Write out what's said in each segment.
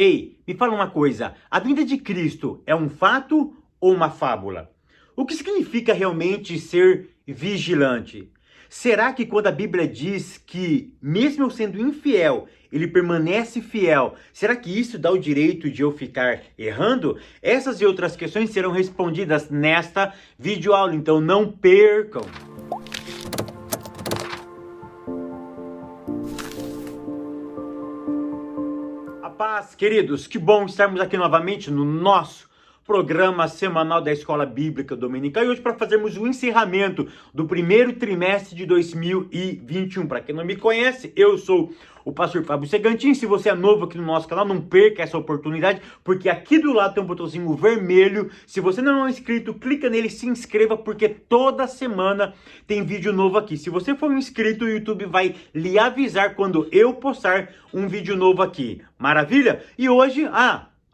Ei, me fala uma coisa, a vinda de Cristo é um fato ou uma fábula? O que significa realmente ser vigilante? Será que quando a Bíblia diz que, mesmo eu sendo infiel, ele permanece fiel, será que isso dá o direito de eu ficar errando? Essas e outras questões serão respondidas nesta videoaula, então não percam! A paz, queridos, que bom estarmos aqui novamente no nosso programa semanal da Escola Bíblica Dominical e hoje para fazermos o encerramento do primeiro trimestre de 2021. Para quem não me conhece, eu sou o pastor Fábio Segantin. Se você é novo aqui no nosso canal, não perca essa oportunidade, porque aqui do lado tem um botãozinho vermelho. Se você não é inscrito, clica nele e se inscreva, porque toda semana tem vídeo novo aqui. Se você for um inscrito, o YouTube vai lhe avisar quando eu postar um vídeo novo aqui. Maravilha? E hoje,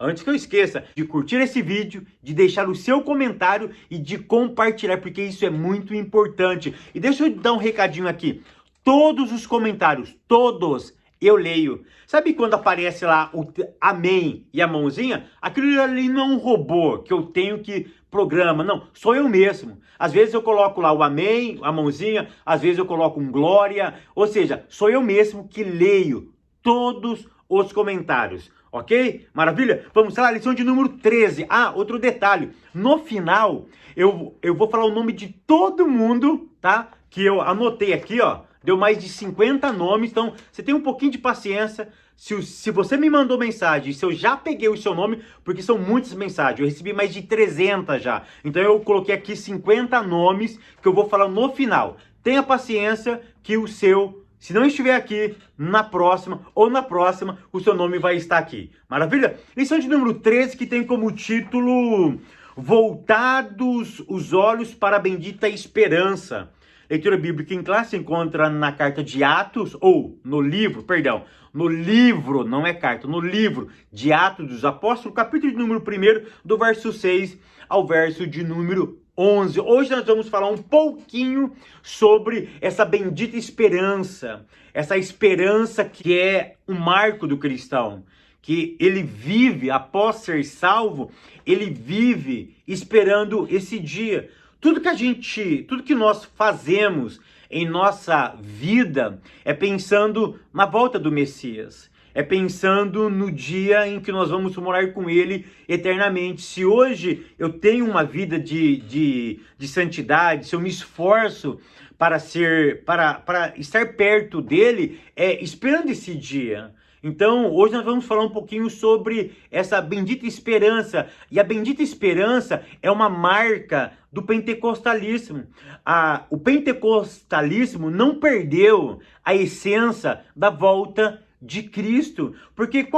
antes que eu esqueça, de curtir esse vídeo, de deixar o seu comentário e de compartilhar, porque isso é muito importante. E deixa eu dar um recadinho aqui. Todos os comentários, todos, eu leio. Sabe quando aparece lá o amém e a mãozinha? Aquilo ali não é um robô que eu tenho que programa, não, sou eu mesmo. Às vezes eu coloco lá o amém, a mãozinha, às vezes eu coloco um glória, ou seja, sou eu mesmo que leio todos os comentários. Ok? Maravilha? Vamos lá, lição de número 13. Outro detalhe. No final, eu vou falar o nome de todo mundo, tá? Que eu anotei aqui, ó. Deu mais de 50 nomes, então você tem um pouquinho de paciência. Se você me mandou mensagem, se eu já peguei o seu nome, porque são muitas mensagens, eu recebi mais de 300 já. Então eu coloquei aqui 50 nomes que eu vou falar no final. Tenha paciência que o seu... Se não estiver aqui, na próxima, o seu nome vai estar aqui. Maravilha? Lição de número 13, que tem como título Voltados os Olhos para a Bendita Esperança. Leitura bíblica em classe encontra na carta de Atos, ou no livro de Atos dos Apóstolos, capítulo de número 1, do verso 6 ao verso de número 11. Hoje nós vamos falar um pouquinho sobre essa bendita esperança, essa esperança que é o marco do cristão, que ele vive, após ser salvo, ele vive esperando esse dia. Tudo que nós fazemos em nossa vida é pensando na volta do Messias. É pensando no dia em que nós vamos morar com ele eternamente. Se hoje eu tenho uma vida de santidade, se eu me esforço para estar perto dele, esperando esse dia. Então, hoje nós vamos falar um pouquinho sobre essa bendita esperança. E a bendita esperança é uma marca do pentecostalismo. O pentecostalismo não perdeu a essência da volta de Cristo. Porque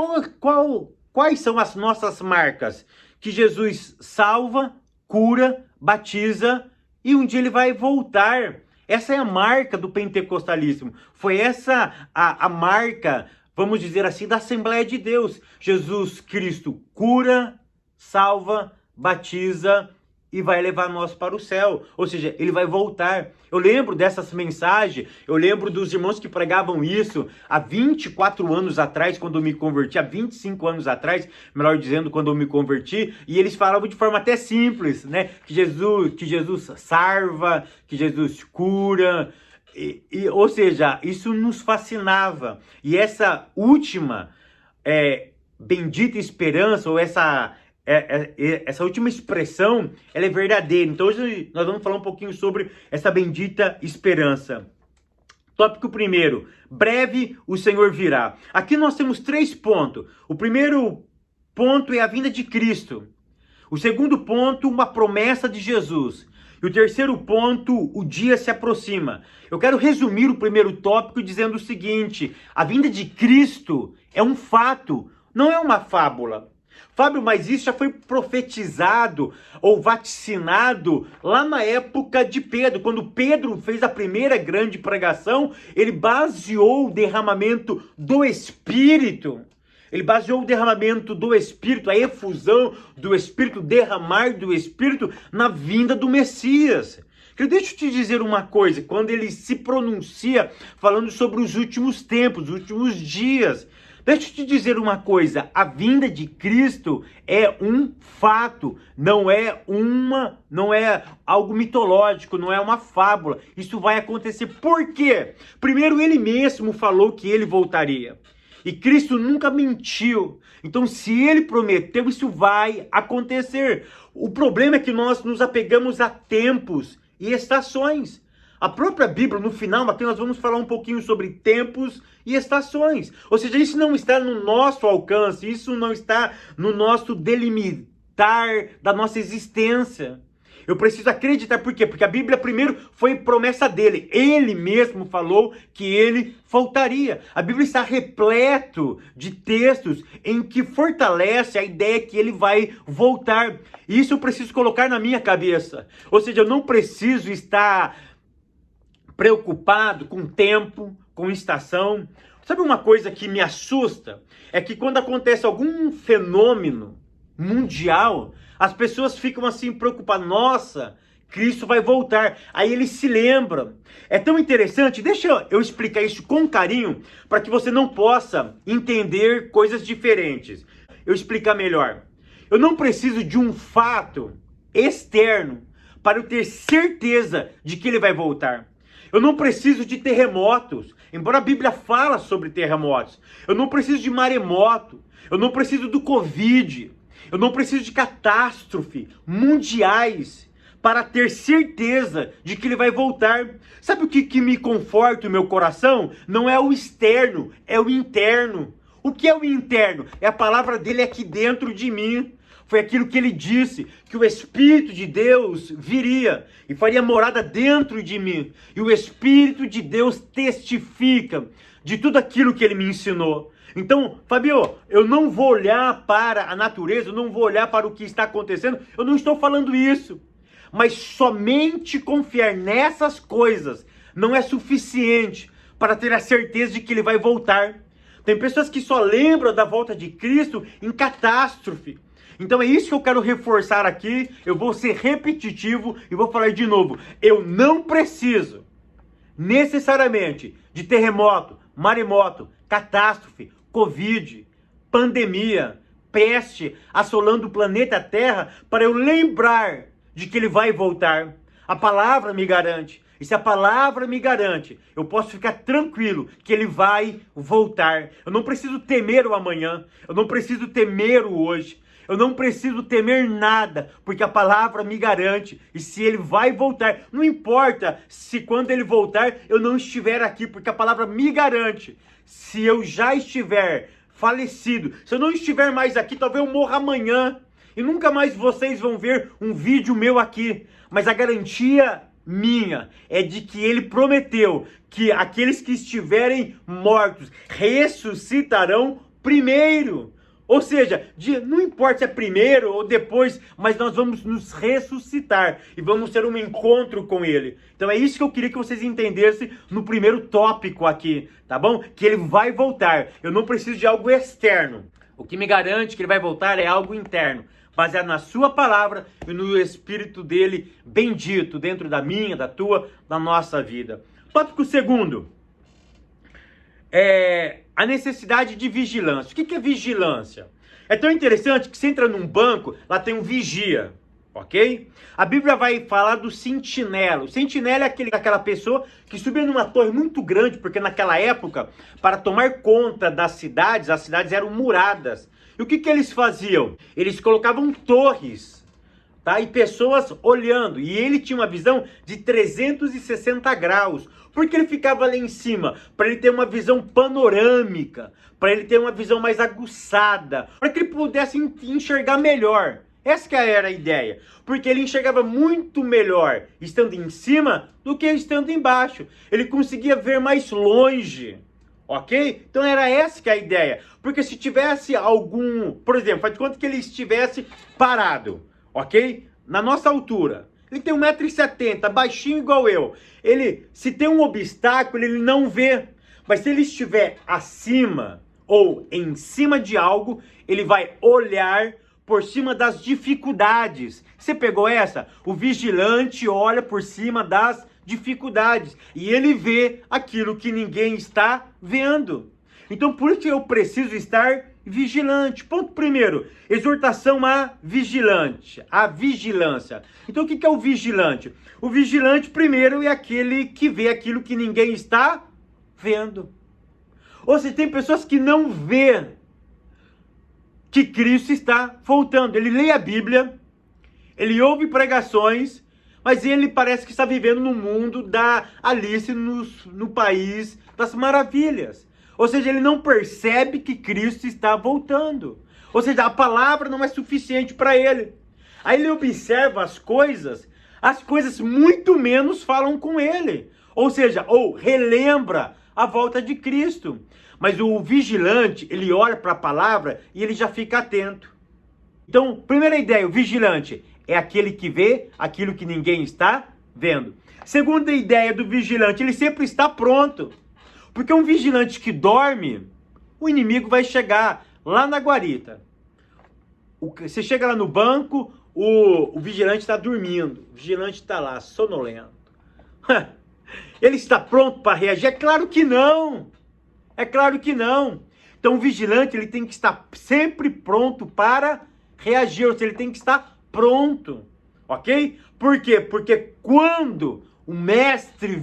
quais são as nossas marcas? Que Jesus salva, cura, batiza e um dia ele vai voltar. Essa é a marca do pentecostalismo. Foi essa a marca, vamos dizer assim, da Assembleia de Deus. Jesus Cristo cura, salva, batiza e vai levar nós para o céu. Ou seja, ele vai voltar. Eu lembro dessas mensagens, eu lembro dos irmãos que pregavam isso há 24 anos atrás, quando eu me converti, há 25 anos atrás, melhor dizendo, quando eu me converti, e eles falavam de forma até simples, né? Que Jesus salva, que Jesus cura, ou seja, isso nos fascinava. E essa última bendita esperança, ou essa última expressão, ela é verdadeira. Então hoje nós vamos falar um pouquinho sobre essa bendita esperança. Tópico 1, breve o Senhor virá. Aqui nós temos 3 pontos. O primeiro ponto é a vinda de Cristo. O segundo ponto, uma promessa de Jesus. E o terceiro ponto, o dia se aproxima. Eu quero resumir o primeiro tópico dizendo o seguinte: a vinda de Cristo é um fato, não é uma fábula. Fábio, mas isso já foi profetizado ou vaticinado lá na época de Pedro. Quando Pedro fez a primeira grande pregação, ele baseou o derramamento do Espírito. Ele baseou o derramamento do Espírito, a efusão do Espírito, derramar do Espírito na vinda do Messias. Deixa eu te dizer uma coisa, quando ele se pronuncia falando sobre os últimos tempos, os últimos dias, Deixa eu te dizer uma coisa, a vinda de Cristo é um fato, não é algo mitológico, não é uma fábula. Isso vai acontecer. Por quê? Primeiro, ele mesmo falou que ele voltaria. E Cristo nunca mentiu. Então, se ele prometeu, isso vai acontecer. O problema é que nós nos apegamos a tempos e estações. A própria Bíblia, no final, aqui nós vamos falar um pouquinho sobre tempos e estações. Ou seja, isso não está no nosso alcance, isso não está no nosso delimitar da nossa existência. Eu preciso acreditar, por quê? Porque a Bíblia primeiro foi promessa dele. Ele mesmo falou que ele voltaria. A Bíblia está repleto de textos em que fortalece a ideia que ele vai voltar. E isso eu preciso colocar na minha cabeça. Ou seja, eu não preciso estar preocupado com tempo, com estação. Sabe uma coisa que me assusta? É que quando acontece algum fenômeno mundial, as pessoas ficam assim preocupadas. Nossa, Cristo vai voltar. Aí eles se lembram. É tão interessante. Deixa eu explicar isso com carinho para que você não possa entender coisas diferentes. Eu explicar melhor. Eu não preciso de um fato externo para eu ter certeza de que ele vai voltar. Eu não preciso de terremotos, embora a Bíblia fala sobre terremotos. Eu não preciso de maremoto, eu não preciso do Covid, eu não preciso de catástrofe mundiais para ter certeza de que ele vai voltar. Sabe o que me conforta o meu coração? Não é o externo, é o interno. O que é o interno? É a palavra dele aqui dentro de mim. Foi aquilo que ele disse, que o Espírito de Deus viria e faria morada dentro de mim. E o Espírito de Deus testifica de tudo aquilo que ele me ensinou. Então, Fabio, eu não vou olhar para a natureza, eu não vou olhar para o que está acontecendo, eu não estou falando isso. Mas somente confiar nessas coisas não é suficiente para ter a certeza de que ele vai voltar. Tem pessoas que só lembram da volta de Cristo em catástrofe. Então é isso que eu quero reforçar aqui. Eu vou ser repetitivo e vou falar de novo. Eu não preciso necessariamente de terremoto, maremoto, catástrofe, Covid, pandemia, peste assolando o planeta Terra para eu lembrar de que ele vai voltar. A palavra me garante. E se a palavra me garante, eu posso ficar tranquilo que ele vai voltar. Eu não preciso temer o amanhã. Eu não preciso temer o hoje. Eu não preciso temer nada, porque a palavra me garante. E se ele vai voltar, não importa se quando ele voltar eu não estiver aqui, porque a palavra me garante. Se eu já estiver falecido, se eu não estiver mais aqui, talvez eu morra amanhã. E nunca mais vocês vão ver um vídeo meu aqui. Mas a garantia minha é de que ele prometeu que aqueles que estiverem mortos ressuscitarão primeiro. Ou seja, não importa se é primeiro ou depois, mas nós vamos nos ressuscitar e vamos ter um encontro com ele. Então é isso que eu queria que vocês entendessem no primeiro tópico aqui, tá bom? Que ele vai voltar. Eu não preciso de algo externo. O que me garante que ele vai voltar é algo interno, baseado na sua palavra e no Espírito dele bendito dentro da minha, da tua, da nossa vida. Tópico segundo. A necessidade de vigilância. O que é vigilância? É tão interessante que você entra num banco, lá tem um vigia, ok? A Bíblia vai falar do sentinela. O sentinela é aquela pessoa que subia numa torre muito grande, porque naquela época, para tomar conta das cidades, as cidades eram muradas. E o que eles faziam? Eles colocavam torres, tá? E pessoas olhando. E ele tinha uma visão de 360 graus. Porque ele ficava lá em cima? Para ele ter uma visão panorâmica, para ele ter uma visão mais aguçada, para que ele pudesse enxergar melhor. Essa que era a ideia. Porque ele enxergava muito melhor estando em cima do que estando embaixo. Ele conseguia ver mais longe. Ok? Então era essa que é a ideia. Porque se tivesse algum... Por exemplo, faz de conta que ele estivesse parado. Ok? Na nossa altura. Ele tem 1,70 m, baixinho igual eu. Se tem um obstáculo, ele não vê. Mas se ele estiver acima ou em cima de algo, ele vai olhar por cima das dificuldades. Você pegou essa? O vigilante olha por cima das dificuldades. E ele vê aquilo que ninguém está vendo. Então, por isso eu preciso estar vigilante. Ponto primeiro, exortação à vigilância. Então, o que é o vigilante? O vigilante, primeiro, é aquele que vê aquilo que ninguém está vendo. Ou seja, tem pessoas que não vê que Cristo está voltando. Ele lê a Bíblia, ele ouve pregações, mas ele parece que está vivendo no mundo da Alice no País das Maravilhas. Ou seja, ele não percebe que Cristo está voltando. Ou seja, a palavra não é suficiente para ele. Aí ele observa as coisas muito menos falam com ele. Ou seja, relembra a volta de Cristo. Mas o vigilante, ele olha para a palavra e ele já fica atento. Então, primeira ideia, o vigilante é aquele que vê aquilo que ninguém está vendo. Segunda ideia do vigilante, ele sempre está pronto. Porque um vigilante que dorme, o inimigo vai chegar lá na guarita. Você chega lá no banco, o vigilante está dormindo. O vigilante está lá, sonolento. Ele está pronto para reagir? É claro que não. É claro que não. Então o vigilante ele tem que estar sempre pronto para reagir. Ou seja, ele tem que estar pronto. Ok? Por quê? Porque quando o mestre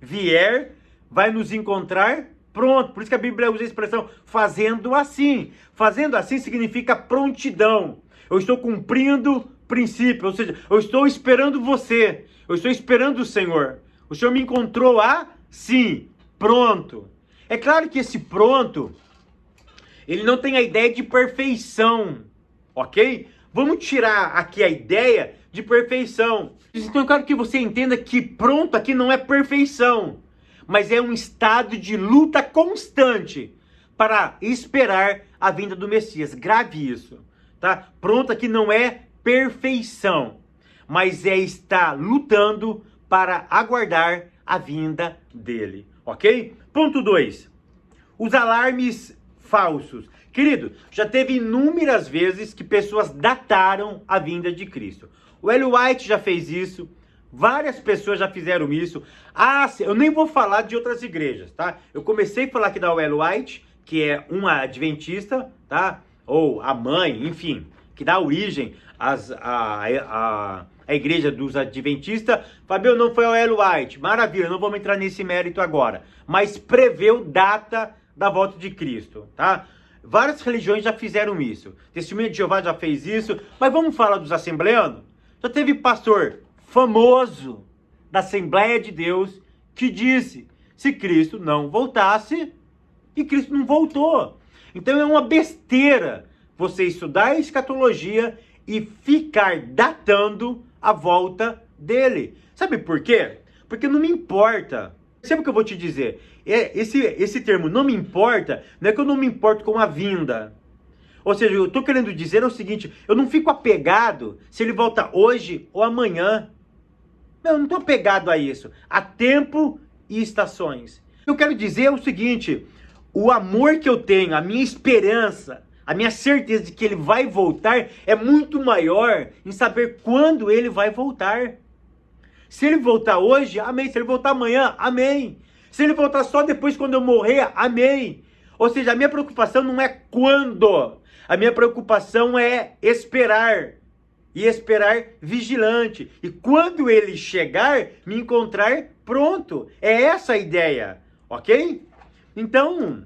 vier, vai nos encontrar pronto. Por isso que a Bíblia usa a expressão fazendo assim. Fazendo assim significa prontidão. Eu estou cumprindo princípio. Ou seja, eu estou esperando você. Eu estou esperando o Senhor. O Senhor me encontrou assim, pronto. É claro que esse pronto, ele não tem a ideia de perfeição, ok? Vamos tirar aqui a ideia de perfeição. Então eu quero que você entenda que pronto aqui não é perfeição, mas é um estado de luta constante para esperar a vinda do Messias. Grave isso, tá? Pronto aqui não é perfeição, mas é estar lutando para aguardar a vinda dele, ok? Ponto 2. Os alarmes falsos. Querido, já teve inúmeras vezes que pessoas dataram a vinda de Cristo. O Ellen White já fez isso, várias pessoas já fizeram isso. Eu nem vou falar de outras igrejas, tá? Eu comecei a falar aqui da Ellen White, que é uma adventista, tá? Ou a mãe, enfim, que dá origem à igreja dos adventistas. Fabio, não foi o Ellen White. Maravilha, não vamos entrar nesse mérito agora. Mas preveu data da volta de Cristo, tá? Várias religiões já fizeram isso. Testemunha de Jeová já fez isso. Mas vamos falar dos assembleanos? Já teve pastor famoso da Assembleia de Deus que disse, se Cristo não voltasse, e Cristo não voltou. Então é uma besteira você estudar a escatologia e ficar datando a volta dele. Sabe por quê? Porque não me importa. Sabe o que eu vou te dizer? Esse termo, não me importa, não é que eu não me importo com a vinda. Ou seja, eu estou querendo dizer o seguinte, eu não fico apegado se ele volta hoje ou amanhã. Eu não estou apegado a isso. Há tempo e estações. Eu quero dizer o seguinte, o amor que eu tenho, a minha esperança, a minha certeza de que ele vai voltar é muito maior em saber quando ele vai voltar. Se ele voltar hoje, amém. Se ele voltar amanhã, amém. Se ele voltar só depois quando eu morrer, amém. Ou seja, a minha preocupação não é quando. A minha preocupação é esperar. E esperar vigilante. E quando ele chegar, me encontrar pronto. É essa a ideia, ok? Então,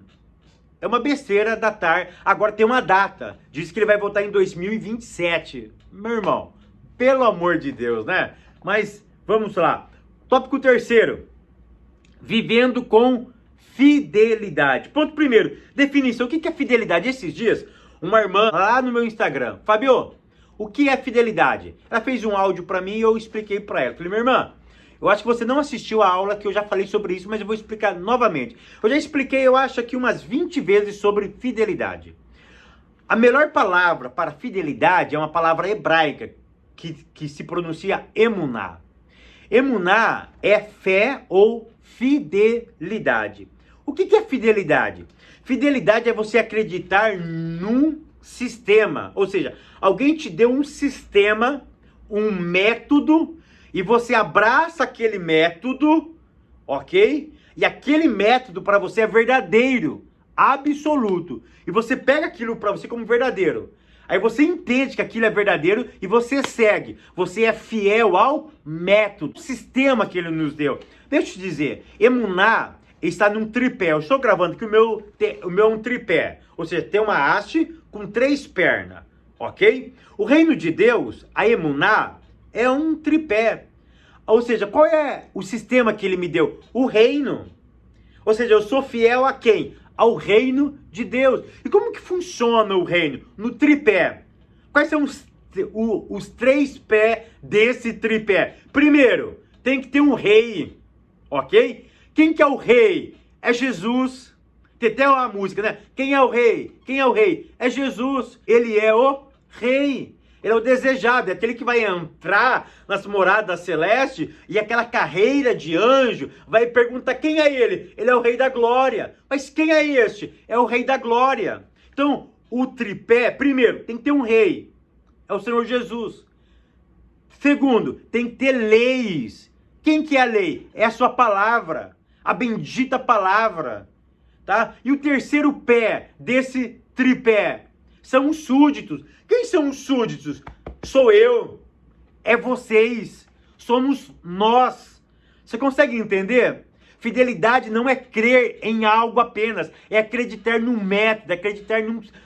é uma besteira datar. Agora tem uma data. Diz que ele vai voltar em 2027. Meu irmão, pelo amor de Deus, né? Mas, vamos lá. Tópico 3º. Vivendo com fidelidade. Ponto 1º. Definição. O que é fidelidade? Esses dias, uma irmã lá no meu Instagram. Fabio, o que é fidelidade? Ela fez um áudio para mim e eu expliquei para ela. Falei, minha irmã, eu acho que você não assistiu a aula que eu já falei sobre isso, mas eu vou explicar novamente. Eu já expliquei, eu acho, aqui umas 20 vezes sobre fidelidade. A melhor palavra para fidelidade é uma palavra hebraica que se pronuncia emuná. Emuná é fé ou fidelidade. O que é fidelidade? Fidelidade é você acreditar num sistema. Ou seja, alguém te deu um sistema, um método, e você abraça aquele método, ok? E aquele método para você é verdadeiro. absoluto. E você pega aquilo para você como verdadeiro. Aí você entende que aquilo é verdadeiro e você segue. Você é fiel ao método, ao sistema que ele nos deu. Deixa eu te dizer, emuná está num tripé. Eu estou gravando que o meu é um tripé. Ou seja, tem uma haste com 3 pernas. Ok? O reino de Deus, a emuná, é um tripé. Ou seja, qual é o sistema que ele me deu? O reino. Ou seja, eu sou fiel a quem? Ao reino de Deus. E como que funciona o reino? No tripé. Quais são os 3 pés desse tripé? Primeiro, tem que ter um rei. Ok? Quem que é o rei? É Jesus. Tem até uma música, né? Quem é o rei? Quem é o rei? É Jesus. Ele é o rei. Ele é o desejado, é aquele que vai entrar nas moradas celestes e aquela carreira de anjo vai perguntar quem é ele? Ele é o rei da glória. Mas quem é este? É o rei da glória. Então, o tripé, primeiro, tem que ter um rei. É o Senhor Jesus. Segundo, tem que ter leis. Quem que é a lei? É a sua palavra. A bendita palavra. Tá? E o terceiro pé desse tripé são os súditos. Quem são os súditos? Sou eu, é vocês, somos nós. Você consegue entender? Fidelidade não é crer em algo apenas, é acreditar num método, é acreditar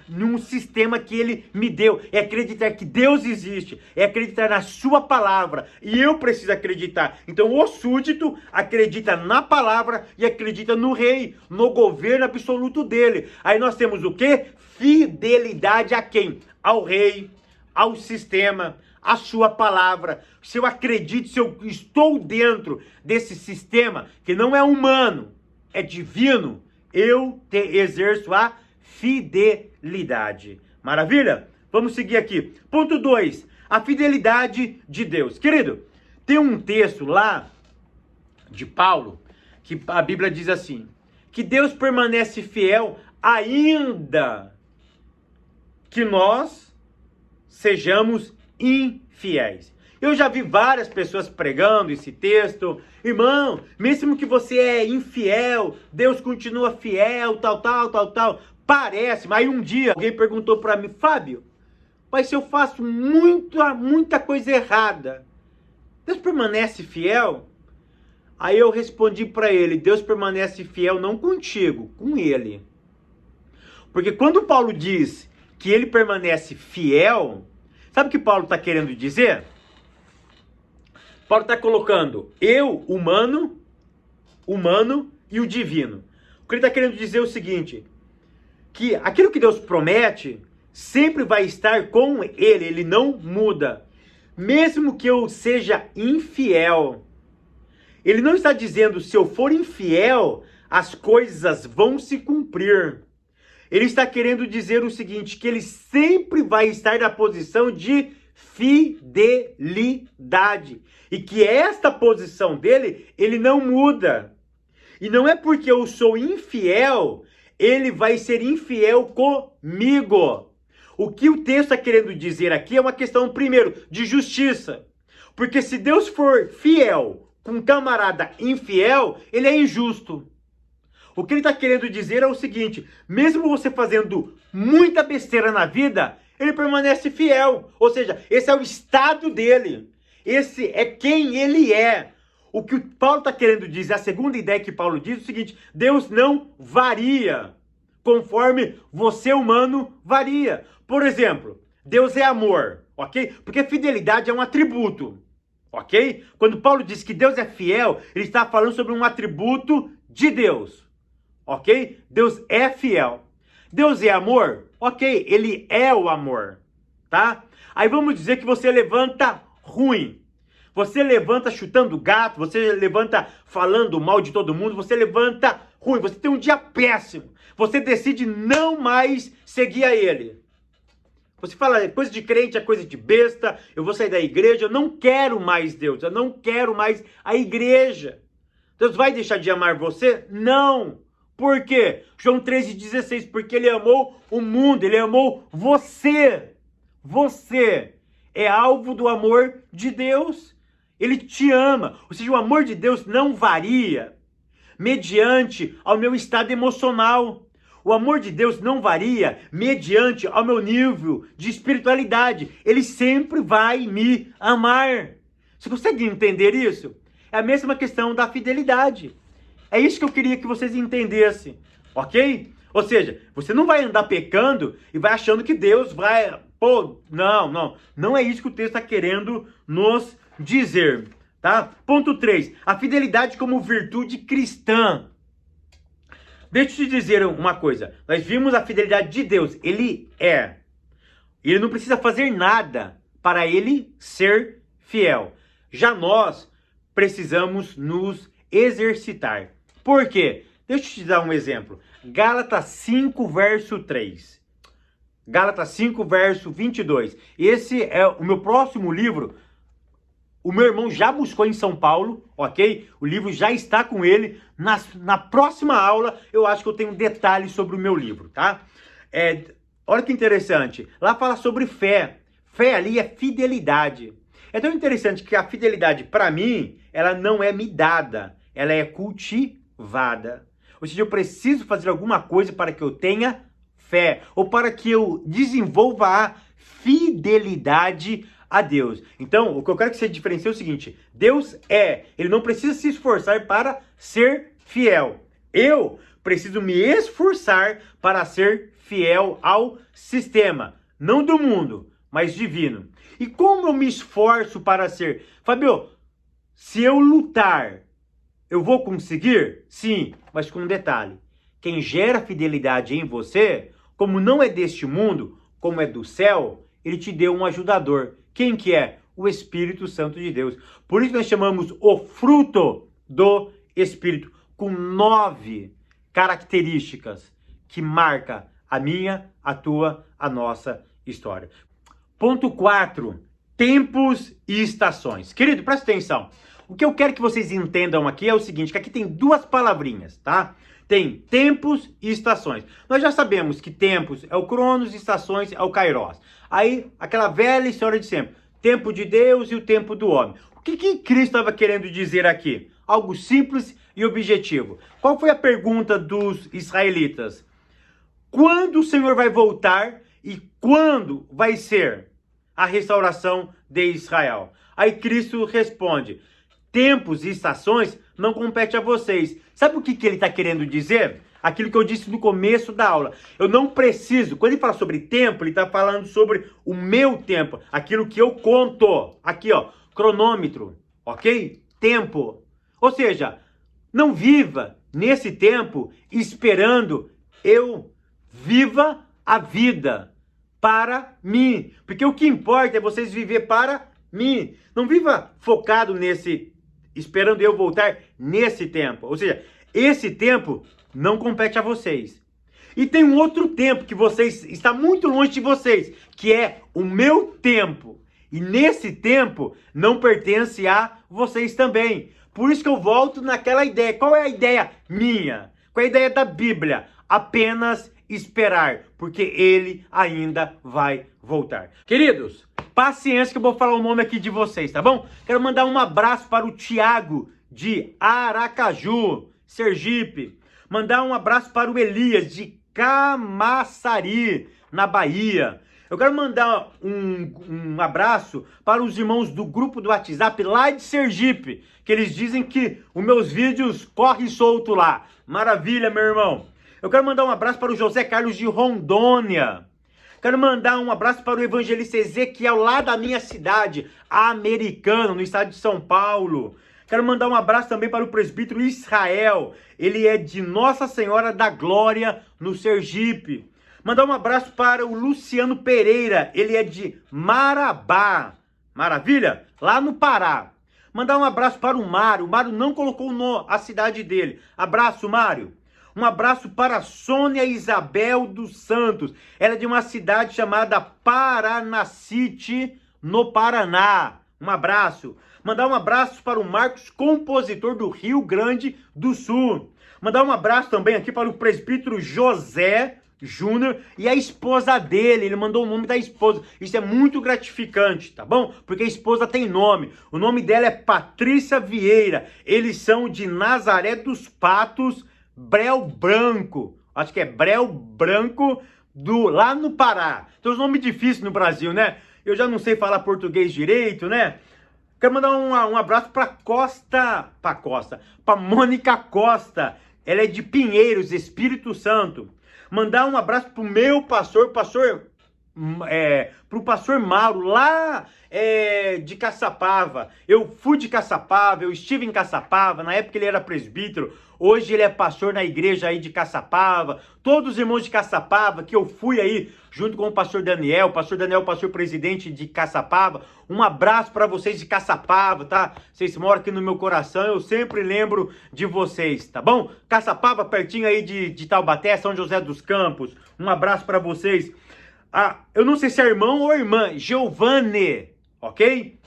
num sistema que ele me deu, é acreditar que Deus existe, é acreditar na sua palavra, e eu preciso acreditar. Então o súdito acredita na palavra e acredita no rei, no governo absoluto dele. Aí nós temos o quê? Fidelidade a quem? Ao rei, ao sistema, à sua palavra. Se eu acredito, se eu estou dentro desse sistema, que não é humano, é divino, eu exerço a fidelidade. Maravilha? Vamos seguir aqui. Ponto 2, a fidelidade de Deus. Querido, tem um texto lá de Paulo, que a Bíblia diz assim, que Deus permanece fiel ainda que nós sejamos infiéis. Eu já vi várias pessoas pregando esse texto. Irmão, mesmo que você é infiel, Deus continua fiel, tal. Parece, mas aí um dia alguém perguntou para mim, Fábio, mas se eu faço muita coisa errada, Deus permanece fiel? Aí eu respondi para ele, Deus permanece fiel não contigo, com ele. Porque quando Paulo diz que ele permanece fiel, sabe o que Paulo está querendo dizer? Paulo está colocando eu, humano e o divino. O que ele está querendo dizer é o seguinte, que aquilo que Deus promete sempre vai estar com ele, ele não muda. Mesmo que eu seja infiel, ele não está dizendo se eu for infiel, as coisas vão se cumprir. Ele está querendo dizer o seguinte, que ele sempre vai estar na posição de fidelidade. E que esta posição dele, ele não muda. E não é porque eu sou infiel, ele vai ser infiel comigo. O que o texto está querendo dizer aqui é uma questão, primeiro, de justiça. Porque se Deus for fiel com um camarada infiel, ele é injusto. O que ele está querendo dizer é o seguinte, mesmo você fazendo muita besteira na vida, ele permanece fiel. Ou seja, esse é o estado dele. Esse é quem ele é. O que o Paulo está querendo dizer, a segunda ideia que Paulo diz é o seguinte, Deus não varia conforme você humano varia. Por exemplo, Deus é amor, ok? Porque fidelidade é um atributo, ok? Quando Paulo diz que Deus é fiel, ele está falando sobre um atributo de Deus. Ok? Deus é fiel. Deus é amor? Ok, ele é o amor. Tá? Aí vamos dizer que você levanta ruim. Você levanta chutando gato, você levanta falando mal de todo mundo, você levanta ruim, você tem um dia péssimo. Você decide não mais seguir a ele. Você fala, coisa de crente é coisa de besta, eu vou sair da igreja, eu não quero mais Deus, eu não quero mais a igreja. Deus vai deixar de amar você? Não. Por quê? João 13,16, porque ele amou o mundo, ele amou você. Você é alvo do amor de Deus. Ele te ama. Ou seja, o amor de Deus não varia mediante ao meu estado emocional. O amor de Deus não varia mediante ao meu nível de espiritualidade. Ele sempre vai me amar. Você consegue entender isso? É a mesma questão da fidelidade. É isso que eu queria que vocês entendessem, ok? Ou seja, você não vai andar pecando e vai achando que Deus vai... Pô, não é isso que o texto está querendo nos dizer, tá? Ponto 3, a fidelidade como virtude cristã. Deixa eu te dizer uma coisa, nós vimos a fidelidade de Deus, Ele é. Ele não precisa fazer nada para Ele ser fiel. Já nós precisamos nos exercitar. Por quê? Deixa eu te dar um exemplo. Gálatas 5, verso 3. Gálatas 5, verso 22. Esse é o meu próximo livro. O meu irmão já buscou em São Paulo, ok? O livro já está com ele. Na próxima aula, eu acho que eu tenho detalhes sobre o meu livro, tá? Olha que interessante. Lá fala sobre fé. Fé ali é fidelidade. É tão interessante que a fidelidade, para mim, ela não é me dada. Ela é cultivada. Ou seja, eu preciso fazer alguma coisa para que eu tenha fé. Ou para que eu desenvolva a fidelidade a Deus. Então, o que eu quero que você diferencie é o seguinte. Deus é. Ele não precisa se esforçar para ser fiel. Eu preciso me esforçar para ser fiel ao sistema. Não do mundo, mas divino. E como eu me esforço para ser? Fabio, se eu lutar, eu vou conseguir? Sim, mas com um detalhe. Quem gera fidelidade em você, como não é deste mundo, como é do céu, ele te deu um ajudador. Quem que é? O Espírito Santo de Deus. Por isso nós chamamos o fruto do Espírito, com 9 características que marca a minha, a tua, a nossa história. Ponto 4, tempos e estações. Querido, presta atenção. O que eu quero que vocês entendam aqui é o seguinte, que aqui tem 2 palavrinhas, tá? Tem tempos e estações. Nós já sabemos que tempos é o Cronos, estações é o Kairos. Aí, aquela velha história de sempre. Tempo de Deus e o tempo do homem. O que Cristo estava querendo dizer aqui? Algo simples e objetivo. Qual foi a pergunta dos israelitas? Quando o Senhor vai voltar e quando vai ser a restauração de Israel? Aí Cristo responde, tempos e estações não compete a vocês. Sabe o que ele está querendo dizer? Aquilo que eu disse no começo da aula. Eu não preciso, quando ele fala sobre tempo, ele está falando sobre o meu tempo. Aquilo que eu conto. Aqui, ó, cronômetro, ok? Tempo. Ou seja, não viva nesse tempo esperando eu viva a vida para mim. Porque o que importa é vocês viver para mim. Não viva focado nesse, esperando eu voltar nesse tempo. Ou seja, esse tempo não compete a vocês. E tem um outro tempo que vocês está muito longe de vocês, que é o meu tempo. E nesse tempo não pertence a vocês também. Por isso que eu volto naquela ideia. Qual é a ideia minha? Qual é a ideia da Bíblia? Apenas esperar, porque ele ainda vai voltar. Queridos, paciência que eu vou falar o nome aqui de vocês, tá bom? Quero mandar um abraço para o Tiago de Aracaju, Sergipe. Mandar um abraço para o Elias de Camaçari, na Bahia. Eu quero mandar um abraço para os irmãos do grupo do WhatsApp lá de Sergipe, que eles dizem que os meus vídeos correm solto lá. Maravilha, meu irmão. Eu quero mandar um abraço para o José Carlos de Rondônia. Quero mandar um abraço para o evangelista Ezequiel lá da minha cidade, Americana, no estado de São Paulo. Quero mandar um abraço também para o presbítero Israel. Ele é de Nossa Senhora da Glória, no Sergipe. Mandar um abraço para o Luciano Pereira. Ele é de Marabá. Maravilha? Lá no Pará. Mandar um abraço para o Mário. O Mário não colocou a cidade dele. Abraço, Mário. Um abraço para a Sônia Isabel dos Santos. Ela é de uma cidade chamada Paranacite, no Paraná. Um abraço. Mandar um abraço para o Marcos, compositor do Rio Grande do Sul. Mandar um abraço também aqui para o presbítero José Júnior e a esposa dele. Ele mandou o nome da esposa. Isso é muito gratificante, tá bom? Porque a esposa tem nome. O nome dela é Patrícia Vieira. Eles são de Nazaré dos Patos, Breu Branco. acho que é Breu Branco, lá no Pará. Tem uns nomes difíceis no Brasil, né? Eu já não sei falar português direito, né? Quero mandar um abraço para Mônica Costa. Ela é de Pinheiros, Espírito Santo. Mandar um abraço pro meu pastor, pro pastor Mauro, lá de Caçapava. Eu fui de Caçapava, eu estive em Caçapava, na época ele era presbítero, hoje ele é pastor na igreja aí de Caçapava. Todos os irmãos de Caçapava, que eu fui aí junto com o pastor Daniel, pastor presidente de Caçapava. Um abraço para vocês de Caçapava, tá? Vocês moram aqui no meu coração, eu sempre lembro de vocês, tá bom? Caçapava, pertinho aí de Taubaté, São José dos Campos. Um abraço para vocês. Eu não sei se é irmão ou irmã, Giovane, ok?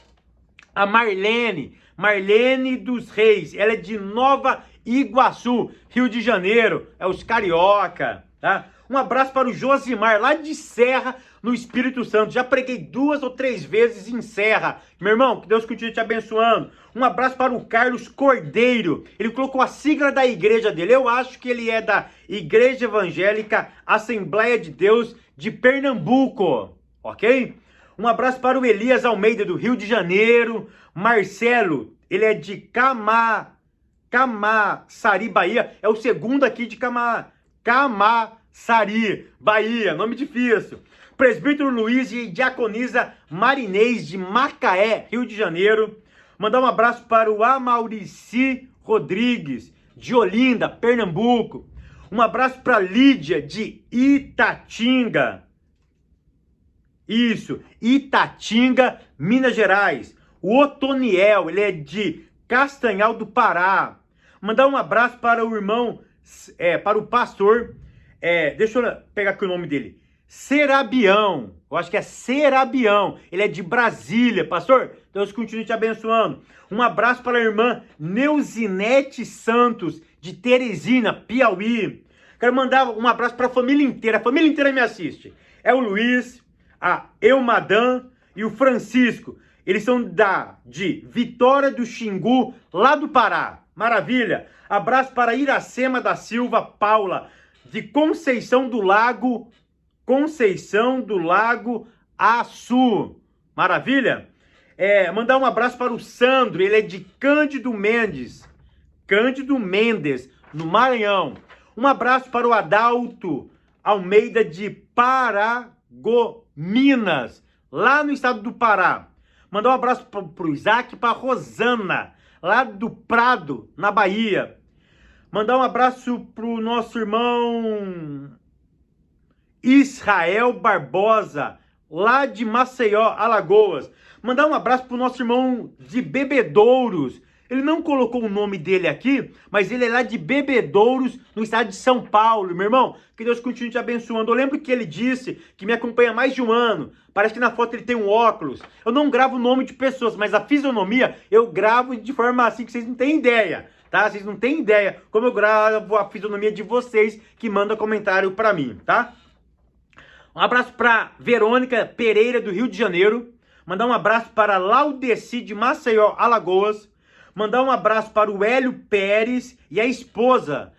A Marlene dos Reis, ela é de Nova Iguaçu, Rio de Janeiro, é os carioca, tá? Um abraço para o Josimar, lá de Serra, no Espírito Santo. Já preguei 2 ou 3 vezes em Serra. Meu irmão, que Deus continue te abençoando. Um abraço para o Carlos Cordeiro. Ele colocou a sigla da igreja dele. Eu acho que ele é da Igreja Evangélica Assembleia de Deus de Pernambuco, ok? Um abraço para o Elias Almeida, do Rio de Janeiro. Marcelo, ele é de Camaçari, Bahia. É o segundo aqui de Camaçari, Bahia. Nome difícil. Presbítero Luiz e diaconisa Marinês, de Macaé, Rio de Janeiro. Mandar um abraço para o Amaurici Rodrigues, de Olinda, Pernambuco. Um abraço para Lídia, de Itatinga. Isso, Itatinga, Minas Gerais. O Otoniel, ele é de Castanhal do Pará. Mandar um abraço para o irmão, para o pastor, deixa eu pegar aqui o nome dele. Serabião, eu acho que é Serabião, ele é de Brasília. Pastor, Deus continue te abençoando. Um abraço para a irmã Neuzinete Santos, de Teresina, Piauí. Quero mandar um abraço para a família inteira me assiste. É o Luiz, a Eumadan e o Francisco. Eles são de Vitória do Xingu, lá do Pará. Maravilha. Abraço para Iracema da Silva Paula, de Conceição do Lago Açu. Maravilha? Mandar um abraço para o Sandro, ele é de Cândido Mendes, no Maranhão. Um abraço para o Adalto Almeida, de Paragominas, lá no estado do Pará. Mandar um abraço para o Isaac e para a Rosana, lá do Prado, na Bahia. Mandar um abraço para o nosso irmão Israel Barbosa, lá de Maceió, Alagoas. Mandar um abraço para o nosso irmão de Bebedouros. Ele não colocou o nome dele aqui, mas ele é lá de Bebedouros, no estado de São Paulo. Meu irmão, que Deus continue te abençoando. Eu lembro que ele disse que me acompanha há mais de um ano. Parece que na foto ele tem um óculos. Eu não gravo o nome de pessoas, mas a fisionomia eu gravo de forma assim que vocês não têm ideia, tá? Vocês não têm ideia como eu gravo a fisionomia de vocês que mandam comentário para mim, tá? Um abraço para Verônica Pereira, do Rio de Janeiro. Mandar um abraço para Laudeci, de Maceió, Alagoas. Mandar um abraço para o Hélio Pérez e a esposa,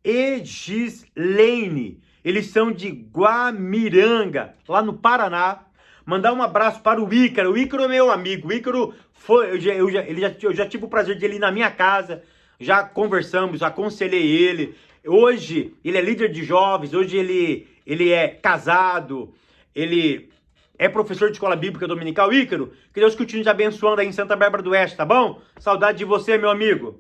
Egislene. Eles são de Guamiranga, lá no Paraná. Mandar um abraço para o Ícaro. O Ícaro é meu amigo. O Ícaro eu já tive o prazer de ele ir na minha casa. Já conversamos, aconselhei ele. Hoje ele é líder de jovens. Hoje ele é casado. Ele é professor de escola bíblica dominical. Ícaro, que Deus continue te abençoando aí em Santa Bárbara do Oeste, tá bom? Saudade de você, meu amigo.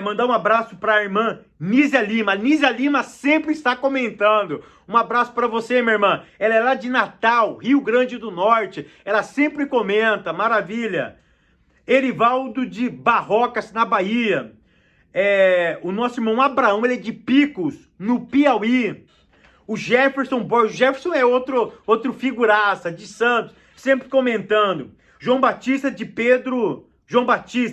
Mandar um abraço para a irmã Nízia Lima. Nízia Lima sempre está comentando. Um abraço para você, minha irmã. Ela é lá de Natal, Rio Grande do Norte. Ela sempre comenta, maravilha. Erivaldo de Barrocas, na Bahia. O nosso irmão Abraão, ele é de Picos, no Piauí. O Jefferson Borges, o Jefferson é outro figuraça, de Santos, sempre comentando. João Batista,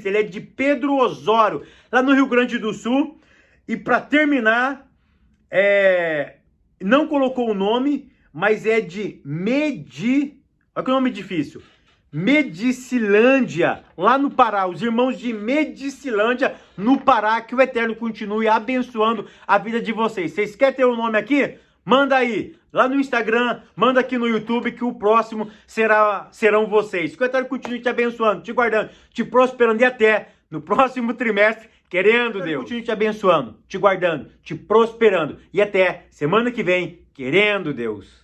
ele é de Pedro Osório, lá no Rio Grande do Sul. E para terminar, não colocou o nome, mas é de olha que nome difícil. Medicilândia, lá no Pará, os irmãos de Medicilândia, no Pará, que o Eterno continue abençoando a vida de vocês. Vocês querem ter o nome aqui? Manda aí, lá no Instagram, manda aqui no YouTube, que o próximo serão vocês. Que o Eterno continue te abençoando, te guardando, te prosperando e até no próximo trimestre, querendo Deus. Continue te abençoando, te guardando, te prosperando e até semana que vem, querendo Deus.